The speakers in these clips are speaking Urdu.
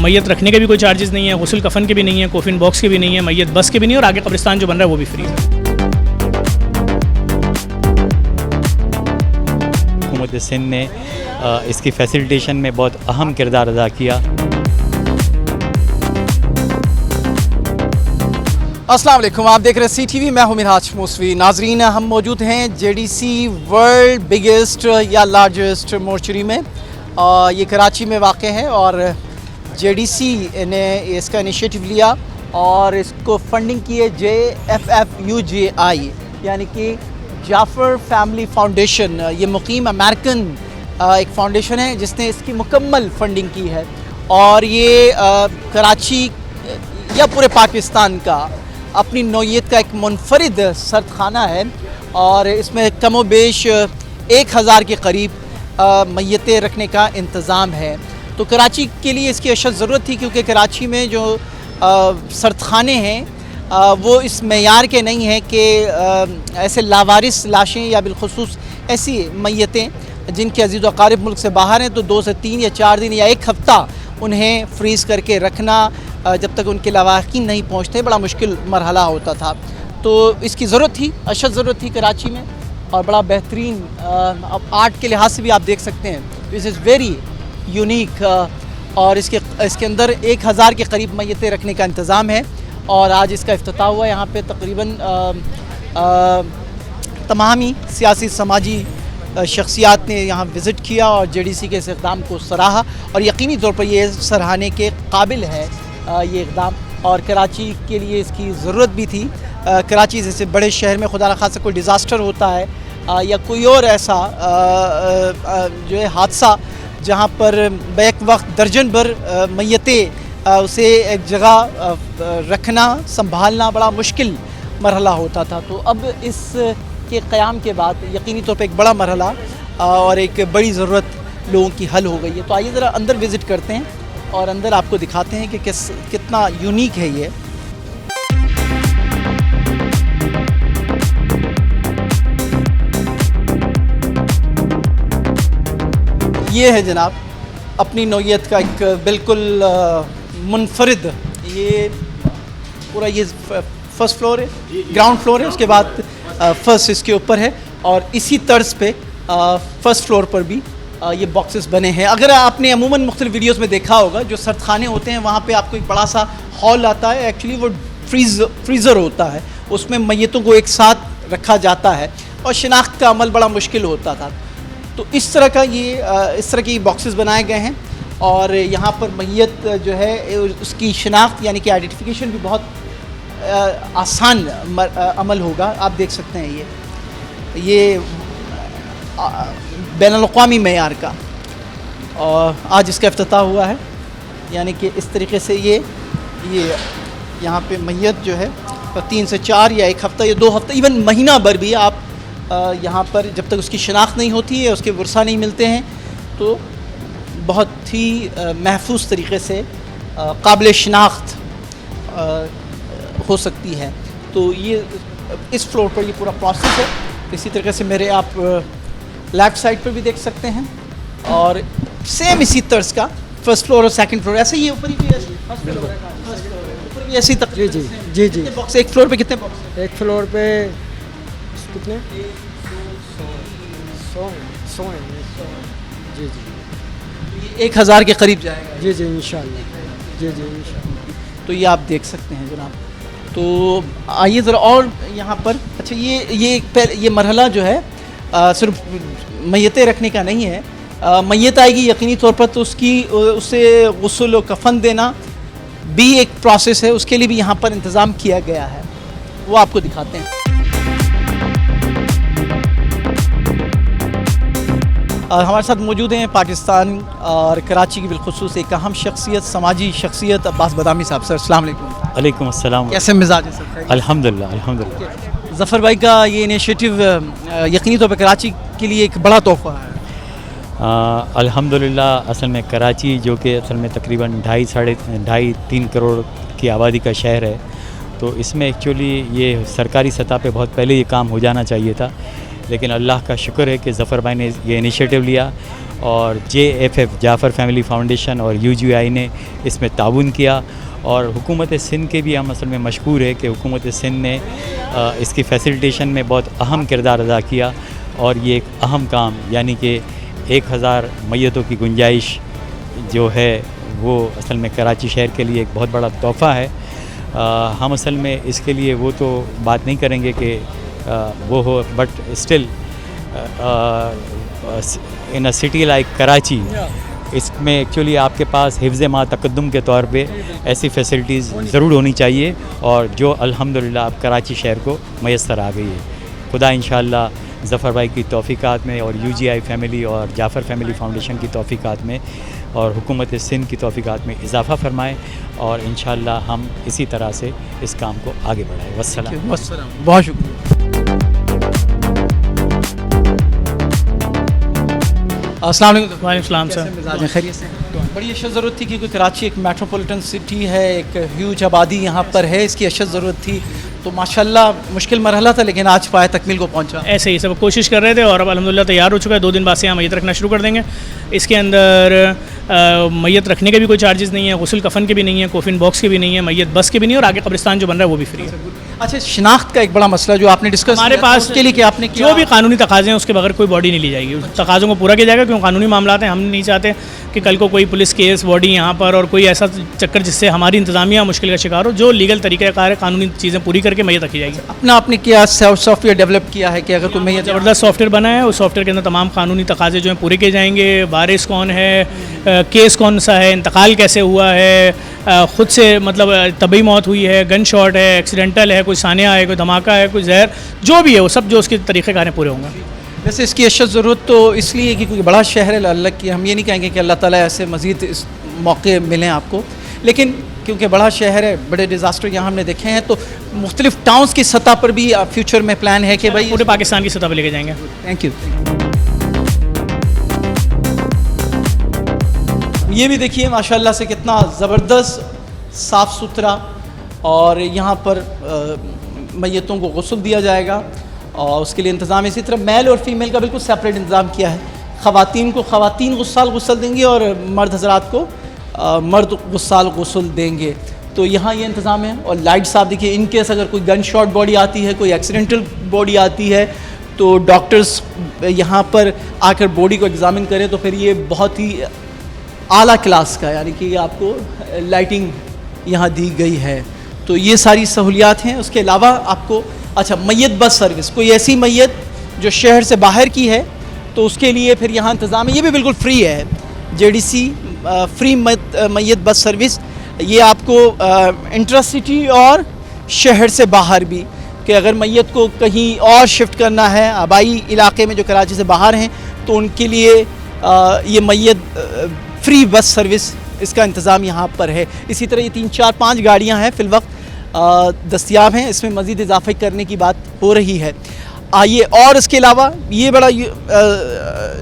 میت رکھنے کے بھی کوئی چارجز نہیں ہے, غسل کفن کے بھی نہیں ہے, کوفن باکس کے بھی نہیں ہے, میت بس کے بھی نہیں ہے, اور آگے قبرستان جو بن رہا ہے وہ بھی فری ہے. حکومت سندھ نے اس کی فیسیلیٹیشن میں بہت اہم کردار ادا کیا. السلام علیکم, آپ دیکھ رہے ہیں سی ٹی وی, میں ہوں میرحاج موسوی. ناظرین, ہم موجود ہیں J D C world biggest یا لارجسٹ مورچری میں. یہ کراچی میں واقع ہے اور جے ڈی سی نے اس کا انیشیٹو لیا اور اس کو فنڈنگ کی ہے JFFUJI, یعنی کہ جعفر فیملی فاؤنڈیشن. یہ مقیم امریکن ایک فاؤنڈیشن ہے جس نے اس کی مکمل فنڈنگ کی ہے, اور یہ کراچی یا پورے پاکستان کا اپنی نوعیت کا ایک منفرد سرد خانہ ہے, اور اس میں کم و بیش 1000 کے قریب میتیں رکھنے کا انتظام ہے. تو کراچی کے لیے اس کی اشد ضرورت تھی, کیونکہ کراچی میں جو سرد خانے ہیں وہ اس معیار کے نہیں ہیں کہ ایسے لاوارث لاشیں یا بالخصوص ایسی میتیں جن کے عزیز و اقارب ملک سے باہر ہیں, تو 2 سے 3 یا 4 دن یا 1 ہفتہ انہیں فریز کر کے رکھنا جب تک ان کے لواحقین نہیں پہنچتے بڑا مشکل مرحلہ ہوتا تھا. تو اس کی ضرورت تھی, اشد ضرورت تھی کراچی میں, اور بڑا بہترین آرٹ کے لحاظ سے بھی آپ دیکھ سکتے ہیں. دس از ویری یونیک, اور اس کے اندر 1000 کے قریب میتیں رکھنے کا انتظام ہے, اور آج اس کا افتتاح ہوا. یہاں پہ تقریباً تمام ہی سیاسی سماجی شخصیات نے یہاں وزٹ کیا اور جے ڈی سی کے اس اقدام کو سراہا, اور یقینی طور پر یہ سراہنے کے قابل ہے یہ اقدام, اور کراچی کے لیے اس کی ضرورت بھی تھی. کراچی جیسے بڑے شہر میں خدا نخواستہ کوئی ڈیزاسٹر ہوتا ہے یا کوئی اور ایسا جو ہے حادثہ جہاں پر بیک وقت درجن بھر میتیں اسے ایک جگہ رکھنا سنبھالنا بڑا مشکل مرحلہ ہوتا تھا. تو اب اس کے قیام کے بعد یقینی طور پہ ایک بڑا مرحلہ اور ایک بڑی ضرورت لوگوں کی حل ہو گئی ہے. تو آئیے ذرا اندر وزٹ کرتے ہیں اور اندر آپ کو دکھاتے ہیں کہ کتنا یونیک ہے یہ. یہ ہے جناب اپنی نوعیت کا ایک بالکل منفرد, یہ پورا یہ فرسٹ فلور ہے, گراؤنڈ فلور ہے, اس کے بعد فرسٹ اس کے اوپر ہے, اور اسی طرز پہ فرسٹ فلور پر بھی یہ باکسز بنے ہیں. اگر آپ نے عموماً مختلف ویڈیوز میں دیکھا ہوگا جو سرد خانے ہوتے ہیں وہاں پہ آپ کو ایک بڑا سا ہال آتا ہے, ایکچولی وہ فریزر ہوتا ہے, اس میں میتوں کو ایک ساتھ رکھا جاتا ہے اور شناخت کا عمل بڑا مشکل ہوتا تھا. تو اس طرح کی باکسز بنائے گئے ہیں, اور یہاں پر میت جو ہے اس کی شناخت یعنی کہ آئیڈینٹیفیکیشن بھی بہت آسان عمل ہوگا. آپ دیکھ سکتے ہیں یہ بین الاقوامی معیار کا, اور آج اس کا افتتاح ہوا ہے. یعنی کہ اس طریقے سے یہ یہاں پہ میت جو ہے 3 سے 4 یا 1 ہفتہ یا 2 ہفتہ ایون مہینہ بھر بھی آپ یہاں پر جب تک اس کی شناخت نہیں ہوتی ہے, اس کے ورثہ نہیں ملتے ہیں, تو بہت ہی محفوظ طریقے سے قابل شناخت ہو سکتی ہے. تو یہ اس فلور پر یہ پورا پروسیس ہے. اسی طریقے سے میرے آپ لیفٹ سائڈ پر بھی دیکھ سکتے ہیں, اور سیم اسی طرز کا فرسٹ فلور اور سیکنڈ فلور ایسے ہی اوپر بھی ایسی تقریباً. جی جی باکس ایک فلور پہ کتنے باکس؟ ایک فلور پہ کتنے 100 ہیں. جی جی 1000 کے قریب جائے گا. جی جی انشاءاللہ. جی جی انشاءاللہ. تو یہ آپ دیکھ سکتے ہیں جناب. تو آئیے ذرا اور یہاں پر, اچھا یہ مرحلہ جو ہے صرف میتیں رکھنے کا نہیں ہے. میت آئے گی یقینی طور پر, تو اسے غسل و کفن دینا بھی ایک پروسیس ہے, اس کے لیے بھی یہاں پر انتظام کیا گیا ہے, وہ آپ کو دکھاتے ہیں. ہمارے ساتھ موجود ہیں پاکستان اور کراچی کی بالخصوص ایک اہم شخصیت, سماجی شخصیت, عباس بادامی صاحب. سر السلام علیکم. علیکم السلام. کیسے مزاج ہے سر؟ الحمدللہ الحمدللہ. ظفر بھائی کا یہ انیشیٹو یقینی طور پہ کراچی کے لیے ایک بڑا تحفہ ہے. الحمدللہ. اصل میں کراچی جو کہ اصل میں تقریباً 2.5-3 کروڑ کی آبادی کا شہر ہے, تو اس میں ایکچولی یہ سرکاری سطح پہ بہت پہلے یہ کام ہو جانا چاہیے تھا, لیکن اللہ کا شکر ہے کہ ظفر بھائی نے یہ انیشیٹو لیا اور JFF جعفر فیملی فاؤنڈیشن اور UGI نے اس میں تعاون کیا، اور حکومت سندھ کے بھی ہم اصل میں مشکور ہے کہ حکومت سندھ نے اس کی فیسیلیٹیشن میں بہت اہم کردار ادا کیا، اور یہ ایک اہم کام یعنی کہ 1000 میتوں کی گنجائش جو ہے وہ اصل میں کراچی شہر کے لیے ایک بہت بڑا تحفہ ہے۔ ہم اصل میں اس کے لیے وہ تو بات نہیں کریں گے کہ وہ ہو، but still in a city like Karachi اس میں ایکچولی آپ کے پاس حفظ ما تقدم کے طور پہ ایسی فیسلٹیز ضرور ہونی چاہیے، اور جو الحمدللہ اب کراچی شہر کو میسر آ گئی ہے۔ خدا انشاءاللہ ظفر بھائی کی توفیقات میں اور UGI فیملی اور جعفر فیملی فاؤنڈیشن کی توفیقات میں اور حکومت سندھ کی توفیقات میں اضافہ فرمائے، اور انشاءاللہ ہم اسی طرح سے اس کام کو آگے بڑھائیں۔ والسلام۔ بہت شکریہ۔ السلام علیکم۔ وعلیکم السلام کیسے سر۔ مزاج ہیں؟ خیریت سے؟ بڑی اشد ضرورت تھی کیونکہ کراچی ایک میٹروپولیٹن سٹی ہے، ایک ہیوج آبادی یہاں پر ہے، اس کی اشد ضرورت تھی، تو ماشاءاللہ مشکل مرحلہ تھا لیکن آج پائے تکمیل کو پہنچا۔ ایسے ہی سب کوشش کر رہے تھے اور اب الحمدللہ تیار ہو چکا ہے۔ 2 دن بعد سے ہم میت رکھنا شروع کر دیں گے۔ اس کے اندر میت رکھنے کے بھی کوئی چارجز نہیں ہے، غسل کفن کے بھی نہیں ہے، کوفن باکس کے بھی نہیں ہے، میت بس کے بھی نہیں ہے، اور آگے قبرستان جو بن رہا ہے وہ بھی فری ہے۔ اچھا، شناخت کا ایک بڑا مسئلہ جو آپ نے ڈسکس ہمارے پاس کے لیے کہ آپ نے جو بھی قانونی تقاضے ہیں اس کے بغیر کوئی باڈی نہیں لی جائے گی، اس تقاضوں کو پورا کیا جائے گا، کیوں قانونی معاملات ہیں۔ ہم نہیں چاہتے کہ کل کو کوئی پولیس کیس باڈی یہاں پر اور کوئی ایسا چکر جس سے ہماری انتظامیہ مشکل کا شکار ہو۔ جو لیگل طریقہ کار ہے، قانونی چیزیں پوری کر کے میت رکھی جائے گی۔ اپنا آپ نے کیا سافٹ ویئر ڈیولپ کیا ہے کہ اگر کوئی میت زبردست سافٹ ویئر بنا ہے، اس سافٹ ویئر کے اندر تمام قانونی تقاضے جو ہیں پورے کیے جائیں گے۔ وارث کون ہے، کیس کون سا ہے، انتقال کیسے ہوا ہے، خود سے مطلب طبعی موت ہوئی ہے، گن شاٹ ہے، ایکسیڈنٹل ہے، کوئی سانحہ ہے، کوئی دھماکہ ہے، کوئی زہر، جو بھی ہے وہ سب جو اس کے طریقہ کار ہیں پورے ہوں گے۔ ویسے اس کی اشد ضرورت تو اس لیے کہ کیونکہ بڑا شہر ہے اللہ کی، ہم یہ نہیں کہیں گے کہ اللہ تعالیٰ ایسے مزید اس موقع ملیں آپ کو، لیکن کیونکہ بڑا شہر ہے، بڑے ڈیزاسٹر یہاں ہم نے دیکھے ہیں، تو مختلف ٹاؤنز کی سطح پر بھی فیوچر میں پلان ہے کہ بھائی پورے پاکستان کی سطح پہ لے کے جائیں گے۔ Thank you. یہ بھی دیکھیے ماشاءاللہ سے کتنا زبردست صاف ستھرا، اور یہاں پر میتوں کو غسل دیا جائے گا، اور اس کے لیے انتظام اسی طرح میل اور فیمیل کا بالکل سیپریٹ انتظام کیا ہے۔ خواتین کو خواتین غسل دیں گے اور مرد حضرات کو مرد غسل دیں گے، تو یہاں یہ انتظام ہے۔ اور لائٹس آپ دیکھیے، ان کیس اگر کوئی گن شاٹ باڈی آتی ہے، کوئی ایکسیڈنٹل باڈی آتی ہے، تو ڈاکٹرز یہاں پر آ کر باڈی کو ایگزامن کریں، تو پھر یہ بہت ہی اعلیٰ کلاس کا یعنی کہ آپ کو لائٹنگ یہاں دی گئی ہے، تو یہ ساری سہولیات ہیں۔ اس کے علاوہ آپ کو اچھا میت بس سروس، کوئی ایسی میت جو شہر سے باہر کی ہے تو اس کے لیے پھر یہاں انتظام ہے، یہ بھی بالکل فری ہے۔ JDC فری میت بس سروس، یہ آپ کو انٹرا سٹی اور شہر سے باہر بھی، کہ اگر میت کو کہیں اور شفٹ کرنا ہے آبائی علاقے میں جو کراچی سے باہر ہیں، تو ان کے لیے یہ میت فری بس سروس اس کا انتظام یہاں پر ہے۔ اسی طرح یہ 3 4 5 گاڑیاں ہیں فی الوقت دستیاب ہیں، اس میں مزید اضافہ کرنے کی بات ہو رہی ہے۔ آئیے، اور اس کے علاوہ یہ بڑا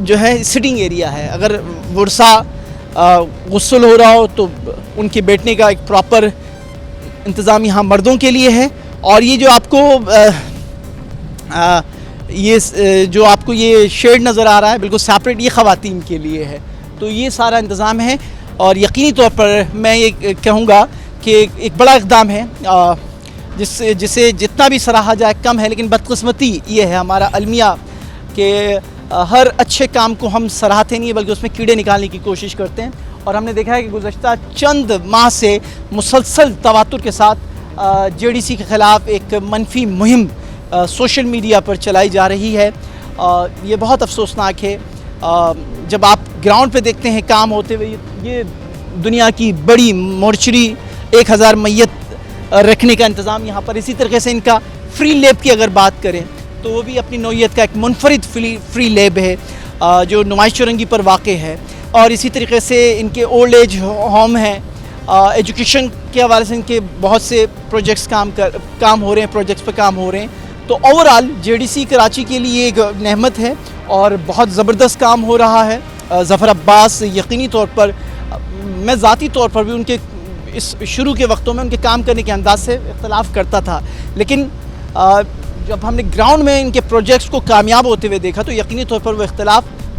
جو ہے سٹنگ ایریا ہے، اگر ورثہ غسل ہو رہا ہو تو ان کے بیٹھنے کا ایک پراپر انتظام یہاں مردوں کے لیے ہے، اور یہ جو آپ کو یہ شیڈ نظر آ رہا ہے بالکل سیپریٹ، یہ خواتین کے لیے ہے، تو یہ سارا انتظام ہے۔ اور یقینی طور پر میں یہ کہوں گا کہ ایک بڑا اقدام ہے جسے جتنا بھی سراہا جائے کم ہے، لیکن بدقسمتی یہ ہے ہمارا المیہ کہ ہر اچھے کام کو ہم سراہتے نہیں ہیں بلکہ اس میں کیڑے نکالنے کی کوشش کرتے ہیں، اور ہم نے دیکھا ہے کہ گزشتہ چند ماہ سے مسلسل تواتر کے ساتھ JDC کے خلاف ایک منفی مہم سوشل میڈیا پر چلائی جا رہی ہے۔ یہ بہت افسوسناک ہے۔ جب آپ گراؤنڈ پہ دیکھتے ہیں کام ہوتے ہوئے، یہ دنیا کی بڑی مورچری 1000 میت رکھنے کا انتظام یہاں پر، اسی طریقے سے ان کا فری لیب کی اگر بات کریں تو وہ بھی اپنی نوعیت کا ایک منفرد فری لیب ہے جو نمائش چورنگی پر واقع ہے، اور اسی طریقے سے ان کے اولڈ ایج ہوم ہیں، ایجوکیشن کے حوالے سے ان کے بہت سے پروجیکٹس کام ہو رہے ہیں، پروجیکٹس پہ کام ہو رہے ہیں، تو اوورآل JDC کراچی کے لیے ایک نعمت ہے اور بہت زبردست کام ہو رہا ہے۔ ظفر عباس یقینی طور پر، میں ذاتی طور پر بھی ان کے اس شروع کے وقتوں میں ان کے کام کرنے کے انداز سے اختلاف کرتا تھا، لیکن جب ہم نے گراؤنڈ میں ان کے پروجیکٹس کو کامیاب ہوتے ہوئے دیکھا تو یقینی طور پر وہ اختلاف